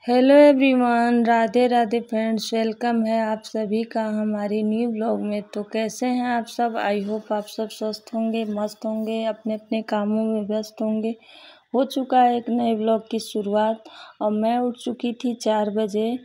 Hello everyone, Radhe Radhe friends. Welcome है आप सभी का हमारी न्यू ब्लॉग में। तो कैसे हैं आप सब? आई होप आप सब स्वस्थ होंगे, मस्त होंगे, अपने अपने कामों में व्यस्त होंगे। हो चुका है एक नए ब्लॉग की शुरुआत और मैं उठ चुकी थी 4 बजे।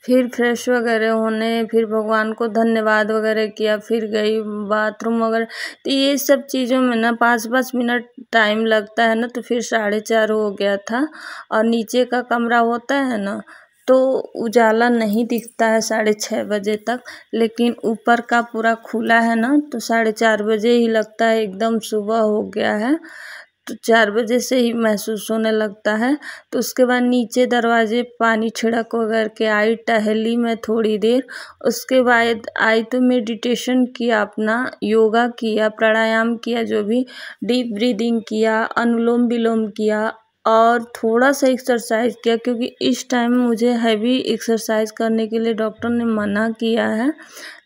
फिर फ्रेश वगैरह होने, फिर भगवान को धन्यवाद वगैरह किया, फिर गई बाथरूम वगैरह। तो ये सब चीज़ों में ना 5-5 मिनट टाइम लगता है ना, तो फिर 4:30 हो गया था। और नीचे का कमरा होता है ना, तो उजाला नहीं दिखता है 6:30 बजे तक, लेकिन ऊपर का पूरा खुला है ना, तो 4:30 बजे ही लगता है एकदम सुबह हो गया है। तो 4 बजे से ही महसूस होने लगता है। तो उसके बाद नीचे दरवाजे पानी छिड़क वगैरह के आई, टहली मैं थोड़ी देर। उसके बाद आई तो मेडिटेशन किया, अपना योगा किया, प्राणायाम किया, जो भी डीप ब्रीदिंग किया, अनुलोम विलोम किया और थोड़ा सा एक्सरसाइज किया, क्योंकि इस टाइम मुझे हैवी एक्सरसाइज करने के लिए डॉक्टर ने मना किया है।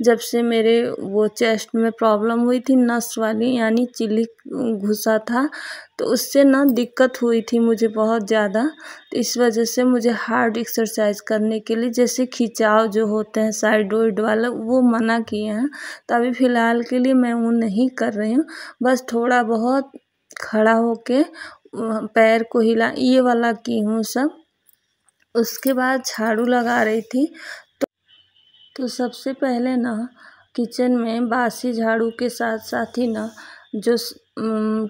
जब से मेरे वो चेस्ट में प्रॉब्लम हुई थी, नस वाली यानी चिल्ली घुसा था, तो उससे ना दिक्कत हुई थी मुझे बहुत ज़्यादा। तो इस वजह से मुझे हार्ड एक्सरसाइज करने के लिए, जैसे खिंचाव जो होते हैं साइड वाइड वाला, वो मना किए हैं। तो अभी फ़िलहाल के लिए मैं वो नहीं कर रही हूँ। बस थोड़ा बहुत खड़ा होके पैर को हिला, ये वाला की हूँ सब। उसके बाद झाड़ू लगा रही थी। तो सबसे पहले ना किचन में बासी झाड़ू के साथ साथ ही ना जो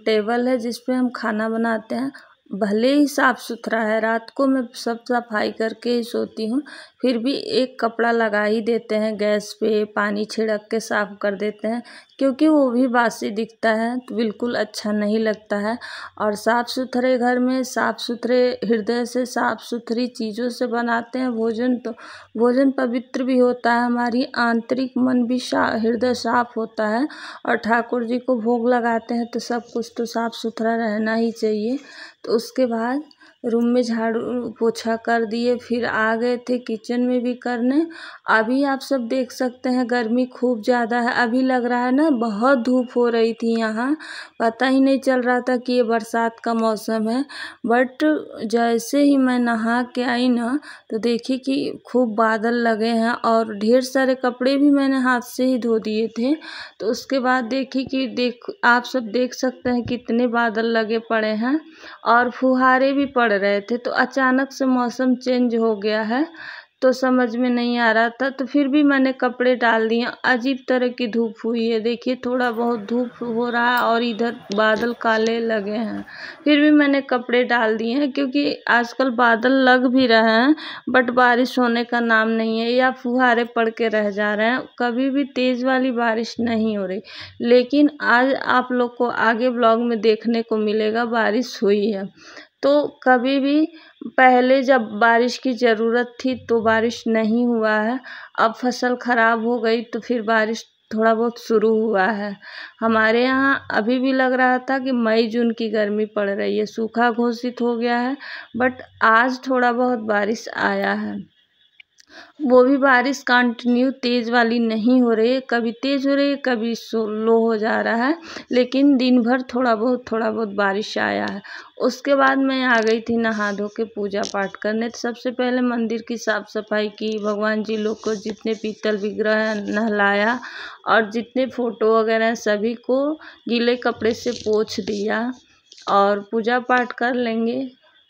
टेबल है जिस पे हम खाना बनाते हैं, भले ही साफ़ सुथरा है, रात को मैं सब सफाई करके ही सोती हूँ, फिर भी एक कपड़ा लगा ही देते हैं गैस पे, पानी छिड़क के साफ़ कर देते हैं, क्योंकि वो भी बासी दिखता है तो बिल्कुल अच्छा नहीं लगता है। और साफ़ सुथरे घर में साफ़ सुथरे हृदय से साफ़ सुथरी चीज़ों से बनाते हैं भोजन, तो भोजन पवित्र भी होता है, हमारी आंतरिक मन भी हृदय साफ़ होता है। और ठाकुर जी को भोग लगाते हैं तो सब कुछ तो साफ़ सुथरा रहना ही चाहिए। तो उसके बाद रूम में झाड़ू पोछा कर दिए, फिर आ गए थे किचन में भी करने। अभी आप सब देख सकते हैं गर्मी खूब ज़्यादा है। अभी लग रहा है ना बहुत धूप हो रही थी यहाँ, पता ही नहीं चल रहा था कि ये बरसात का मौसम है। बट जैसे ही मैं नहा के आई ना, तो देखी कि खूब बादल लगे हैं और ढेर सारे कपड़े भी मैंने हाथ से ही धो दिए थे। तो उसके बाद देखी कि आप सब देख सकते हैं कितने बादल लगे पड़े हैं और फुहारे भी पड़ रहे थे। तो अचानक से मौसम चेंज हो गया है, तो समझ में नहीं आ रहा था, तो फिर भी मैंने कपड़े डाल दिए। अजीब तरह की धूप हुई है, देखिए थोड़ा बहुत धूप हो रहा है और इधर बादल काले लगे हैं, फिर भी मैंने कपड़े डाल दिए हैं, क्योंकि आजकल बादल लग भी रहे हैं बट बारिश होने का नाम नहीं है, या फुहारे पड़ के रह जा रहे हैं, कभी भी तेज़ वाली बारिश नहीं हो रही। लेकिन आज आप लोग को आगे ब्लॉग में देखने को मिलेगा बारिश हुई है। तो कभी भी पहले जब बारिश की ज़रूरत थी तो बारिश नहीं हुआ है, अब फसल ख़राब हो गई तो फिर बारिश थोड़ा बहुत शुरू हुआ है। हमारे यहाँ अभी भी लग रहा था कि मई जून की गर्मी पड़ रही है, सूखा घोषित हो गया है, बट आज थोड़ा बहुत बारिश आया है। वो भी बारिश कंटिन्यू तेज़ वाली नहीं हो रही है, कभी तेज़ हो रही है, कभी स्लो हो जा रहा है, लेकिन दिन भर थोड़ा बहुत बारिश आया है। उसके बाद मैं आ गई थी नहा धो के पूजा पाठ करने। तो सबसे पहले मंदिर की साफ़ सफाई की, भगवान जी लोग को जितने पीतल विग्रह हैं नहलाया और जितने फ़ोटो वगैरह हैं सभी को गीले कपड़े से पोंछ दिया और पूजा पाठ कर लेंगे।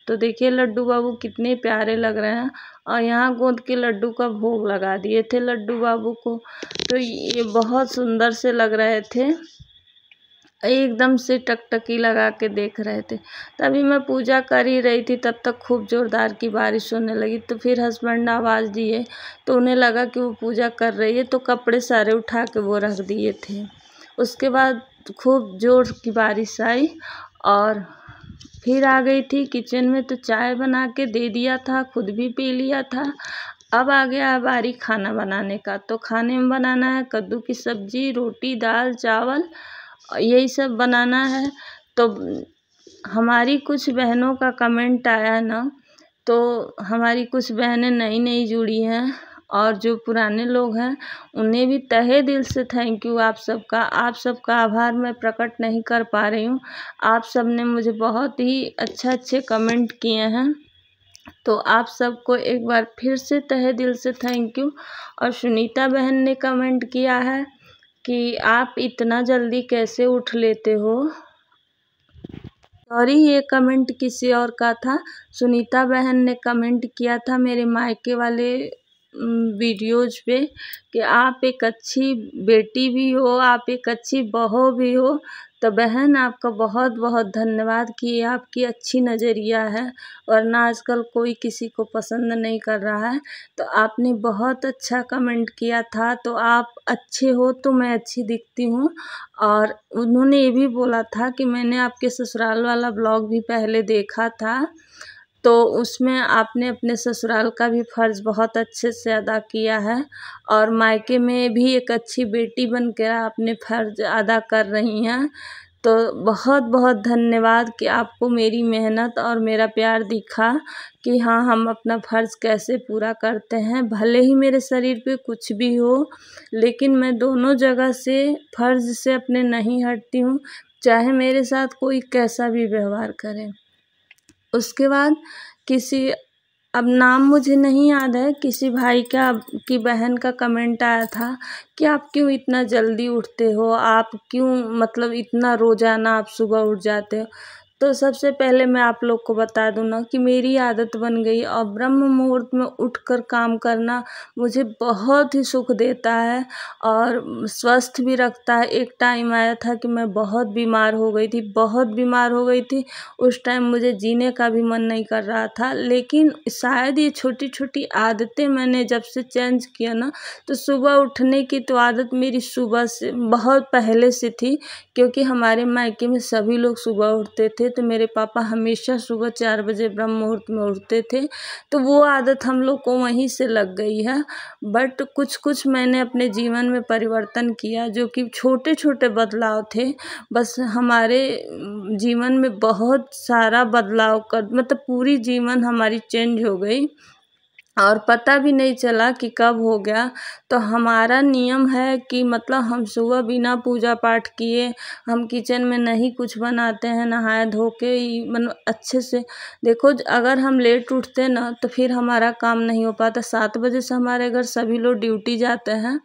तो देखिए लड्डू बाबू कितने प्यारे लग रहे हैं, और यहाँ गोंद के लड्डू का भोग लगा दिए थे लड्डू बाबू को, तो ये बहुत सुंदर से लग रहे थे, एकदम से टकटकी लगा के देख रहे थे। तभी मैं पूजा कर ही रही थी, तब तक खूब ज़ोरदार की बारिश होने लगी। तो फिर हस्बैंड आवाज़ दिए, तो उन्हें लगा कि वो पूजा कर रही है, तो कपड़े सारे उठा के वो रख दिए थे। उसके बाद खूब ज़ोर की बारिश आई और फिर आ गई थी किचन में, तो चाय बना के दे दिया था, खुद भी पी लिया था। अब आ गया है बारी खाना बनाने का। तो खाने में बनाना है कद्दू की सब्ज़ी, रोटी, दाल, चावल, यही सब बनाना है। तो हमारी कुछ बहनों का कमेंट आया ना, तो हमारी कुछ बहनें नई नई जुड़ी हैं और जो पुराने लोग हैं उन्हें भी तहे दिल से थैंक यू आप सबका आभार मैं प्रकट नहीं कर पा रही हूँ। आप सब ने मुझे बहुत ही अच्छे कमेंट किए हैं तो आप सबको एक बार फिर से तहे दिल से थैंक यू। और सुनीता बहन ने कमेंट किया है कि आप इतना जल्दी कैसे उठ लेते हो। सॉरी, ये कमेंट किसी और का था। सुनीता बहन ने कमेंट किया था मेरे मायके वाले वीडियोज पे कि आप एक अच्छी बेटी भी हो, आप एक अच्छी बहू भी हो। तो बहन, आपका बहुत बहुत धन्यवाद कि ये आपकी अच्छी नज़रिया है, वरना आजकल कोई किसी को पसंद नहीं कर रहा है। तो आपने बहुत अच्छा कमेंट किया था। तो आप अच्छे हो तो मैं अच्छी दिखती हूँ। और उन्होंने ये भी बोला था कि मैंने आपके ससुराल वाला ब्लॉग भी पहले देखा था, तो उसमें आपने अपने ससुराल का भी फ़र्ज़ बहुत अच्छे से अदा किया है और मायके में भी एक अच्छी बेटी बनकर अपने फ़र्ज़ अदा कर रही हैं। तो बहुत बहुत धन्यवाद कि आपको मेरी मेहनत और मेरा प्यार दिखा कि हाँ, हम अपना फ़र्ज़ कैसे पूरा करते हैं। भले ही मेरे शरीर पे कुछ भी हो, लेकिन मैं दोनों जगह से फ़र्ज़ से अपने नहीं हटती हूँ, चाहे मेरे साथ कोई कैसा भी व्यवहार करे। उसके बाद किसी, अब नाम मुझे नहीं याद है, किसी भाई का की बहन का कमेंट आया था कि आप क्यों इतना जल्दी उठते हो, आप क्यों मतलब इतना रोज़ाना आप सुबह उठ जाते हो। तो सबसे पहले मैं आप लोग को बता दूँ ना कि मेरी आदत बन गई और ब्रह्म मुहूर्त में उठकर काम करना मुझे बहुत ही सुख देता है और स्वस्थ भी रखता है। एक टाइम आया था कि मैं बहुत बीमार हो गई थी, बहुत बीमार हो गई थी। उस टाइम मुझे जीने का भी मन नहीं कर रहा था, लेकिन शायद ये छोटी छोटी आदतें मैंने जब से चेंज किया ना, तो सुबह उठने की तो आदत मेरी सुबह से बहुत पहले से थी, क्योंकि हमारे मायके में सभी लोग सुबह उठते थे। तो मेरे पापा हमेशा सुबह 4 बजे ब्रह्म मुहूर्त में उठते थे, तो वो आदत हम लोग को वहीं से लग गई है। बट कुछ कुछ मैंने अपने जीवन में परिवर्तन किया, जो कि छोटे छोटे बदलाव थे, बस हमारे जीवन में बहुत सारा बदलाव कर मतलब पूरी जीवन हमारी चेंज हो गई और पता भी नहीं चला कि कब हो गया। तो हमारा नियम है कि मतलब हम सुबह बिना पूजा पाठ किए हम किचन में नहीं कुछ बनाते हैं, नहाए धो के ही मतलब अच्छे से। देखो, अगर हम लेट उठते ना तो फिर हमारा काम नहीं हो पाता। 7 बजे से हमारे घर सभी लोग ड्यूटी जाते हैं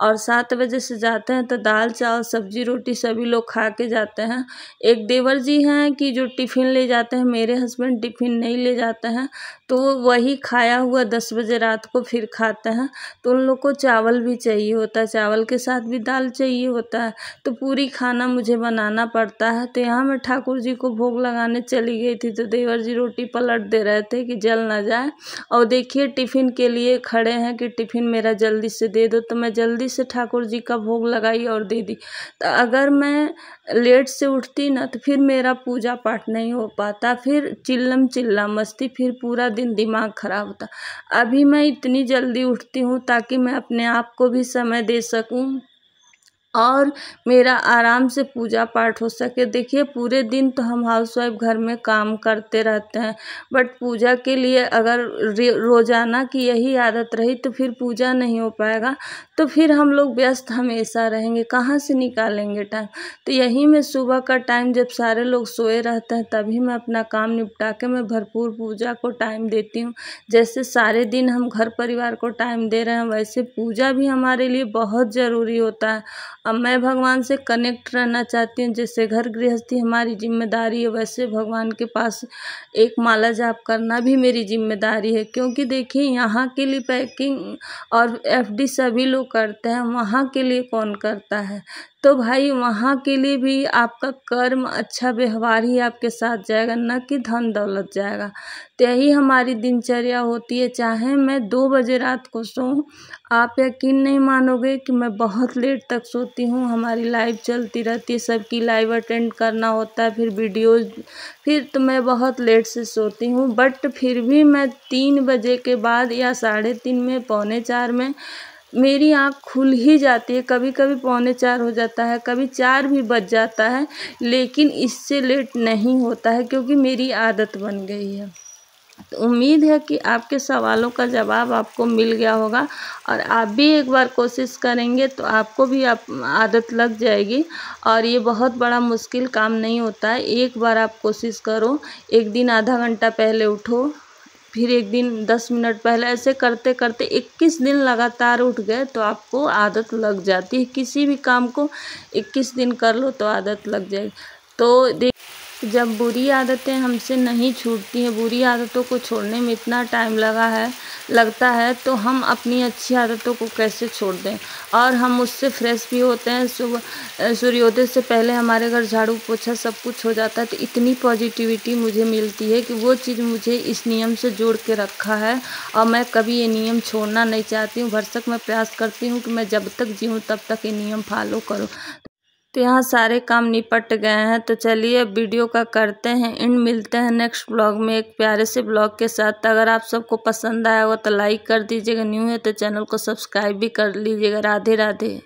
और 7 बजे से जाते हैं तो दाल चावल सब्जी रोटी सभी लोग खा के जाते हैं। एक देवर जी हैं कि जो टिफ़िन ले जाते हैं, मेरे हस्बैंड टिफ़िन नहीं ले जाते हैं, तो वही खाया हुआ 10 बजे रात को फिर खाते हैं। तो उन लोग को चावल भी चाहिए होता है, चावल के साथ भी दाल चाहिए होता है, तो पूरी खाना मुझे बनाना पड़ता है। तो यहाँ मैं ठाकुर जी को भोग लगाने चली गई थी, तो देवर जी रोटी पलट दे रहे थे कि जल ना जाए, और देखिए टिफ़िन के लिए खड़े हैं कि टिफ़िन मेरा जल्दी से दे दो। तो मैं जल्दी से ठाकुर जी का भोग लगाई और दे दी। तो अगर मैं लेट से उठती ना तो फिर मेरा पूजा पाठ नहीं हो पाता, फिर चिल्लम चिल्ला मस्ती, फिर पूरा दिन दिमाग ख़राब होता। अभी मैं इतनी जल्दी उठती हूँ ताकि मैं अपने आप को भी समय दे सकूँ और मेरा आराम से पूजा पाठ हो सके। देखिए, पूरे दिन तो हम हाउसवाइफ घर में काम करते रहते हैं, बट पूजा के लिए अगर रोज़ाना की यही आदत रही तो फिर पूजा नहीं हो पाएगा, तो फिर हम लोग व्यस्त हमेशा रहेंगे, कहाँ से निकालेंगे टाइम। तो यही मैं सुबह का टाइम जब सारे लोग सोए रहते हैं तभी मैं अपना काम निपटा के मैं भरपूर पूजा को टाइम देती हूँ। जैसे सारे दिन हम घर परिवार को टाइम दे रहे हैं, वैसे पूजा भी हमारे लिए बहुत ज़रूरी होता है। अब मैं भगवान से कनेक्ट रहना चाहती हूँ। जैसे घर गृहस्थी हमारी जिम्मेदारी है, वैसे भगवान के पास एक माला जाप करना भी मेरी जिम्मेदारी है, क्योंकि देखिए यहाँ के लिए पैकिंग और एफडी सभी लोग करते हैं, वहाँ के लिए कौन करता है। तो भाई, वहाँ के लिए भी आपका कर्म अच्छा व्यवहार ही आपके साथ जाएगा, न कि धन दौलत जाएगा। तो यही हमारी दिनचर्या होती है। चाहे मैं 2 बजे रात को सोऊं, आप यकीन नहीं मानोगे कि मैं बहुत लेट तक सोती हूँ। हमारी लाइव चलती रहती है, सबकी लाइव अटेंड करना होता है, फिर वीडियोज़, फिर तो मैं बहुत लेट से सोती हूँ। बट फिर भी मैं 3 बजे के बाद या 3:30 में, 3:45 में मेरी आँख खुल ही जाती है। कभी कभी 3:45 हो जाता है, कभी 4 भी बज जाता है, लेकिन इससे लेट नहीं होता है क्योंकि मेरी आदत बन गई है। तो उम्मीद है कि आपके सवालों का जवाब आपको मिल गया होगा और आप भी एक बार कोशिश करेंगे तो आपको भी आदत लग जाएगी। और ये बहुत बड़ा मुश्किल काम नहीं होता है। एक बार आप कोशिश करो, एक दिन आधा घंटा पहले उठो, फिर एक दिन 10 मिनट पहले, ऐसे करते करते 21 दिन लगातार उठ गए तो आपको आदत लग जाती है। किसी भी काम को 21 दिन कर लो तो आदत लग जाएगी। तो जब बुरी आदतें हमसे नहीं छूटती हैं, बुरी आदतों को छोड़ने में इतना टाइम लगता है तो हम अपनी अच्छी आदतों को कैसे छोड़ दें। और हम उससे फ्रेश भी होते हैं। सुबह सूर्योदय से पहले हमारे घर झाड़ू पोछा सब कुछ हो जाता है, तो इतनी पॉजिटिविटी मुझे मिलती है कि वो चीज़ मुझे इस नियम से जोड़ के रखा है और मैं कभी ये नियम छोड़ना नहीं चाहती हूँ। भरसक मैं प्रयास करती हूँ कि मैं जब तक जीऊँ तब तक ये नियम फॉलो करूँ। तो यहाँ सारे काम निपट गए हैं, तो चलिए अब वीडियो का करते हैं एंड, मिलते हैं नेक्स्ट ब्लॉग में एक प्यारे से ब्लॉग के साथ। अगर आप सबको पसंद आया हो तो लाइक कर दीजिएगा, न्यू है तो चैनल को सब्सक्राइब भी कर लीजिएगा। राधे राधे।